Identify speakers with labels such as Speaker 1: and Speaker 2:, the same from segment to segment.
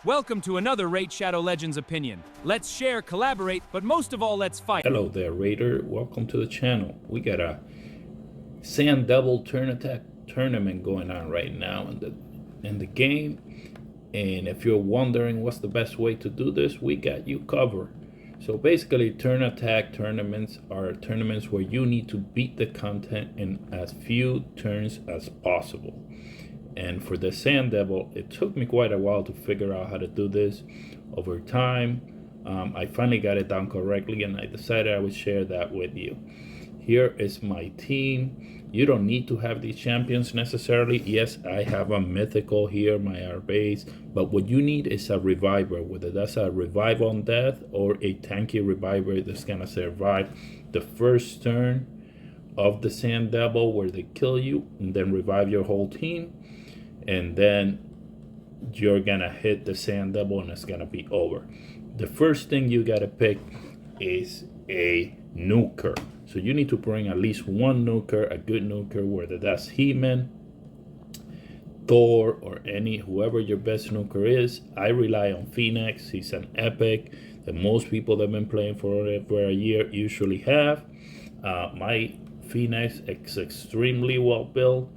Speaker 1: Welcome to another Raid Shadow Legends opinion. Let's share, collaborate, but most of all, let's fight.
Speaker 2: Hello there, Raider. Welcome to the channel. We got a Sand Devil Turn Attack tournament going on right now in the game. And if you're wondering what's the best way to do this, we got you covered. So basically, Turn Attack tournaments are tournaments where you need to beat the content in as few turns as possible. And for the Sand Devil, it took me quite a while to figure out how to do this. Over time, I finally got it done correctly, and I decided I would share that with you. Here is my team. You don't need to have these champions necessarily. Yes, I have a mythical here, my R base, but what you need is a reviver, whether that's a revive on death or a tanky reviver that's gonna survive the first turn of the Sand Devil where they kill you and then revive your whole team. And then you're gonna hit the Sand Devil and it's gonna be over. The first thing you gotta pick is a nuker. So you need to bring at least one nuker, a good nuker, whether that's He-Man, Thor, or whoever your best nuker is. I rely on Phoenix. He's an epic that most people that have been playing for a year usually have. My Phoenix is extremely well built.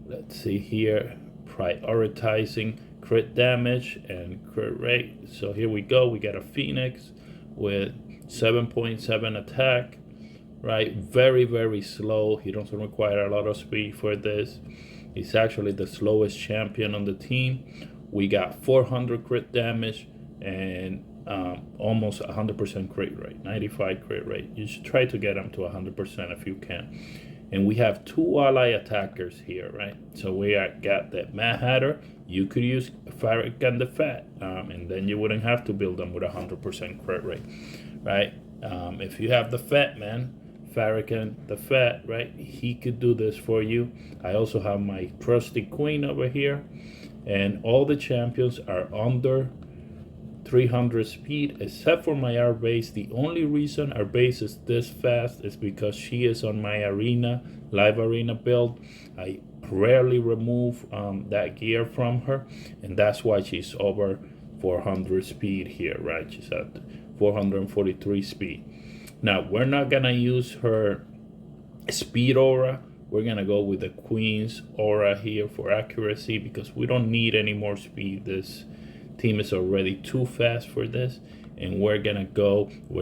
Speaker 2: Let's see here, prioritizing crit damage and crit rate. So here we go. We got a Phoenix with 7.7 attack, right? Very, very slow. He doesn't require a lot of speed for this. He's actually the slowest champion on the team. We got 400 crit damage and almost 100% crit rate, 95 crit rate. You should try to get him to 100% if you can. And we have two ally attackers here, right? So we got the Mad Hatter. You could use Farrakhan the Fat, and then you wouldn't have to build them with 100% crit rate, right? If you have the Fat Man, Farrakhan the Fat, right? He could do this for you. I also have my trusty Queen over here, and all the champions are under 300 speed except for my R base. The only reason our base is this fast is because she is on my live arena build. I rarely remove that gear from her, and that's why she's over 400 speed here, right? She's at 443 speed. Now we're not gonna use her speed aura. We're gonna go with the Queen's aura here for accuracy because we don't need any more speed. This team is already too fast for this, and we're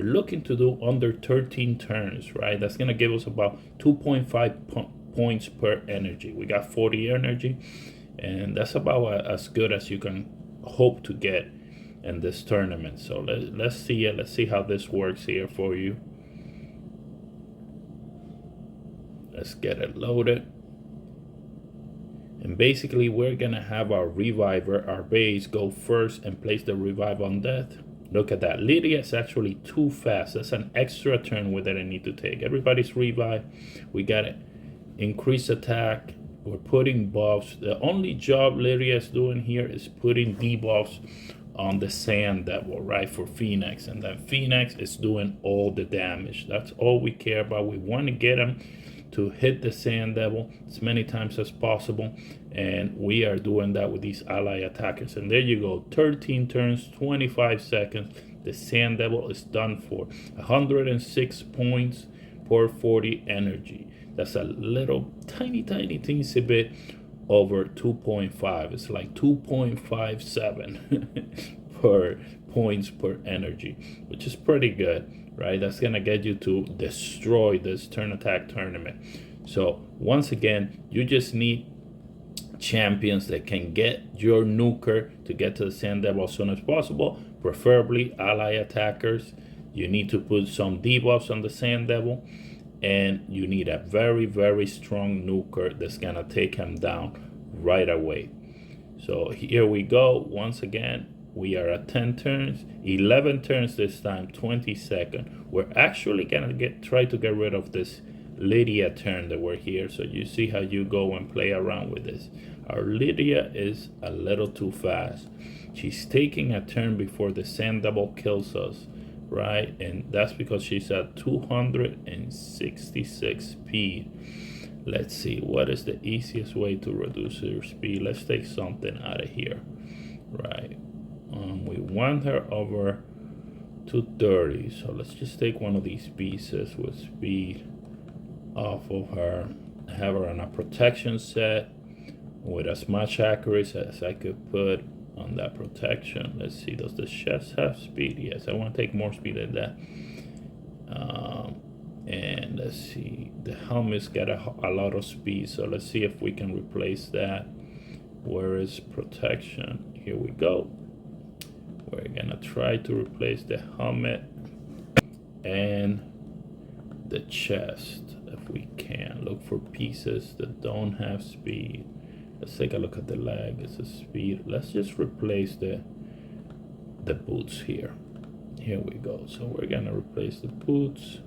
Speaker 2: looking to do under 13 turns, right? That's gonna give us about 2.5 points per energy. We got 40 energy, and that's about as good as you can hope to get in this tournament. So let's see how this works here for you. Let's get it loaded. And basically, we're gonna have our reviver, our base, go first and place the revive on death. Look at that. Lydia is actually too fast. That's an extra turn with that I need to take. Everybody's revive. We got it. Increase attack. We're putting buffs. The only job Lydia is doing here is putting debuffs on the Sand Devil, right, for Phoenix. And then Phoenix is doing all the damage. That's all we care about. We want to get him to hit the Sand Devil as many times as possible, and we are doing that with these ally attackers. And there you go, 13 turns, 25 seconds. The Sand Devil is done for. 106 points per 40 energy. That's a little tiny teensy bit over 2.5. It's like 2.57 per points per energy, which is pretty good, right? That's gonna get you to destroy this turn attack tournament. So once again, you just need champions that can get your nuker to get to the Sand Devil as soon as possible, preferably ally attackers. You need to put some debuffs on the Sand Devil, and you need a very, very strong nuker that's gonna take him down right away. So here we go. Once again, we are at 10 turns, 11 turns this time, 20 seconds. We're actually gonna try to get rid of this Lydia turn that we're here. So you see how you go and play around with this. Our Lydia is a little too fast. She's taking a turn before the Sand Devil kills us, right? And that's because she's at 266 speed. Let's see, what is the easiest way to reduce your speed? Let's take something out of here, right? want her over 230. So let's just take one of these pieces with speed off of her, have her on a protection set with as much accuracy as I could put on that protection. Let's see, does the chest have speed? Yes, I want to take more speed than that. And let's see, the helmet's got a lot of speed, so let's see if we can replace that. Where is protection? Here we go. We're gonna try to replace the helmet and the chest if we can. Look for pieces that don't have speed. Let's take a look at the leg. It's a speed. Let's just replace the boots here. Here we go. So we're gonna replace the boots.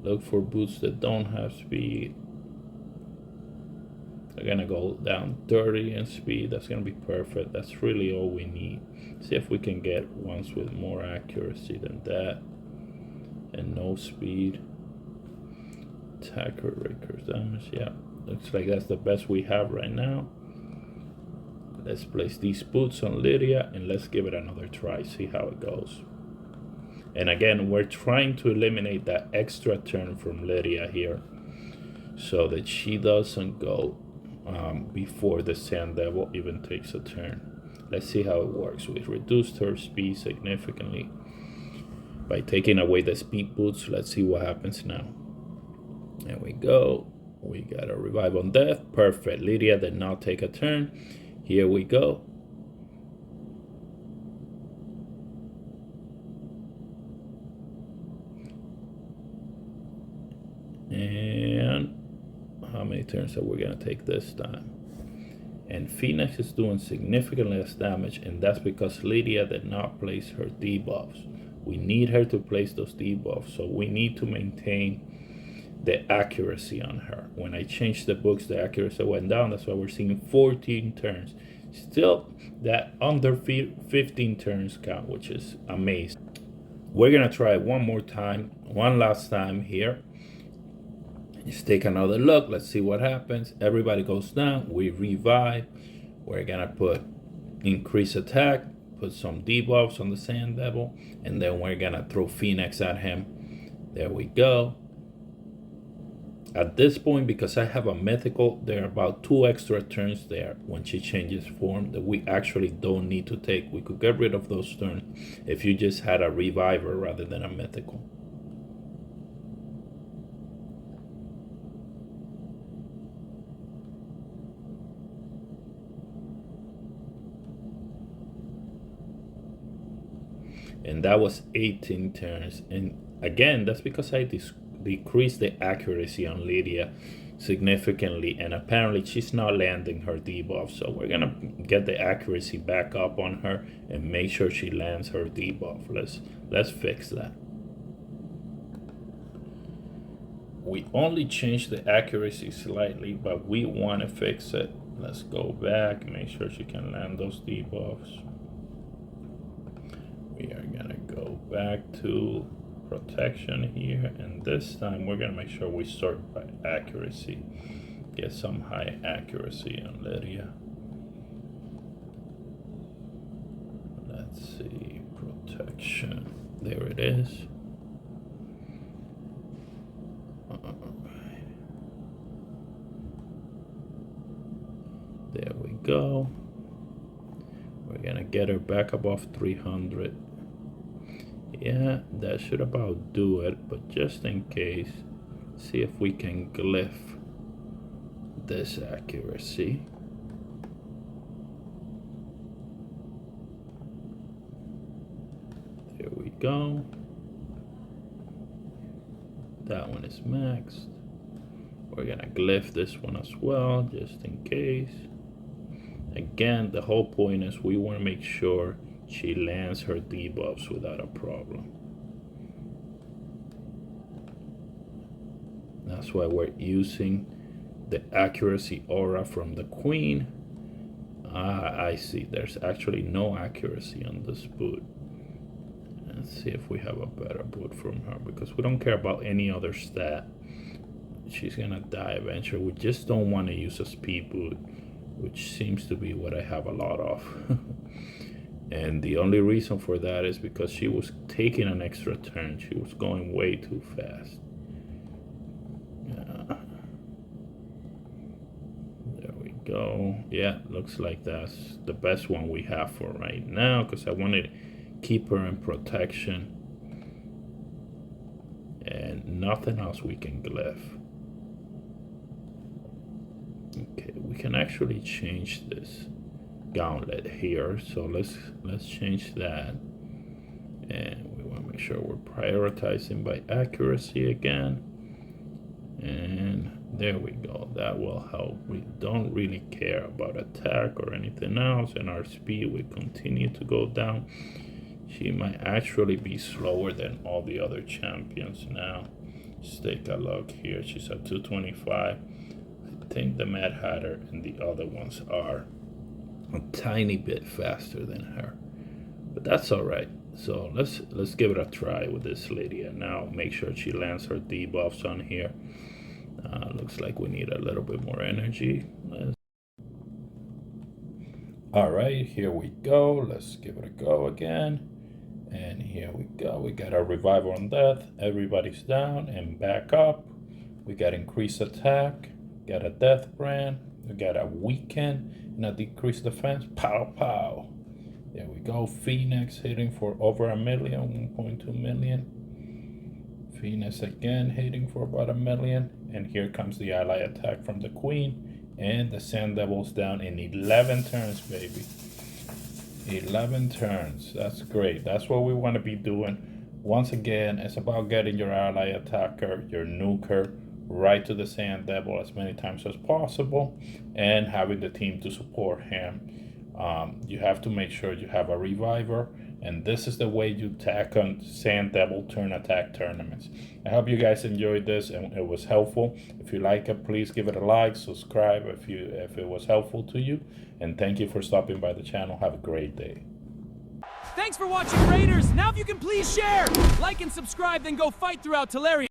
Speaker 2: Look for boots that don't have speed. We're gonna go down 30 in speed. That's gonna be perfect. That's really all we need. See if we can get ones with more accuracy than that. And no speed. Attacker records damage. Yeah, looks like that's the best we have right now. Let's place these boots on Lydia and let's give it another try. See how it goes. And again, we're trying to eliminate that extra turn from Lydia here so that she doesn't go before the Sand Devil even takes a turn. Let's see how it works. We reduced her speed significantly by taking away the speed boots. Let's see what happens now. There we go. We got a revive on death. Perfect. Lydia did not take a turn. Here we go. And how many turns are we gonna take this time? And Phoenix is doing significantly less damage, and that's because Lydia did not place her debuffs. We need her to place those debuffs, so we need to maintain the accuracy on her. When I changed the books, the accuracy went down. That's why we're seeing 14 turns. Still, that under 15 turns count, which is amazing. We're gonna try one more time, one last time here. Let's take another look. Let's see what happens. Everybody goes down. We revive. We're gonna put increase attack, put some debuffs on the Sand Devil, and then we're gonna throw Phoenix at him. There we go. At this point, because I have a mythical, there are about 2 extra turns there when she changes form that we actually don't need to take. We could get rid of those turns if you just had a reviver rather than a mythical. And that was 18 turns. And again, that's because I decreased the accuracy on Lydia significantly, and apparently she's not landing her debuff. So we're gonna get the accuracy back up on her and make sure she lands her debuff. Let's fix that. We only changed the accuracy slightly, but we want to fix it. Let's go back, make sure she can land those debuffs. We are gonna go back to protection here, and this time we're gonna make sure we sort by accuracy. Get some high accuracy on Lydia. Let's see, protection. There it is. There we go. We're gonna get her back above 300. Yeah, that should about do it, but just in case, see if we can glyph this accuracy. There we go. That one is maxed. We're gonna glyph this one as well, just in case. Again, the whole point is we want to make sure she lands her debuffs without a problem. That's why we're using the accuracy aura from the Queen. I see there's actually no accuracy on this boot. Let's see if we have a better boot from her, because we don't care about any other stat. She's gonna die eventually. We just don't want to use a speed boot, which seems to be what I have a lot of. And And the only reason for that is because she was taking an extra turn. She was going way too fast. There we go. Yeah, looks like that's the best one we have for right now, because I wanted to keep her in protection. And nothing else we can glyph. Okay, we can actually change this gauntlet here, so let's change that, and we want to make sure we're prioritizing by accuracy again, and there we go. That will help. We don't really care about attack or anything else, and our speed will continue to go down. She might actually be slower than all the other champions now. Let's take a look here. She's at 225. I think the Mad Hatter and the other ones are a tiny bit faster than her, but that's all right. So let's give it a try with this lady, and now make sure she lands her debuffs on here. Looks like we need a little bit more energy. All right, here we go. Let's give it a go again, and here we go. We got our revival on death. Everybody's down and back up. We got increased attack, got a death brand, we got a weaken and a decreased defense. Pow pow. There we go. Phoenix hitting for over 1 million, 1.2 million. Phoenix again hitting for about 1 million. And here comes the ally attack from the Queen. And the Sand Devil's down in 11 turns, baby. 11 turns. That's great. That's what we want to be doing. Once again, it's about getting your ally attacker, your nuker, right to the Sand Devil as many times as possible, and having the team to support him. You have to make sure you have a reviver, and this is the way you attack on Sand Devil turn attack tournaments. I hope you guys enjoyed this and it was helpful. If you like it, please give it a like, subscribe if it was helpful to you, and thank you for stopping by the channel. Have a great day.
Speaker 1: Thanks for watching, Raiders. Now if you can please share, like and subscribe, then go fight throughout Teleria.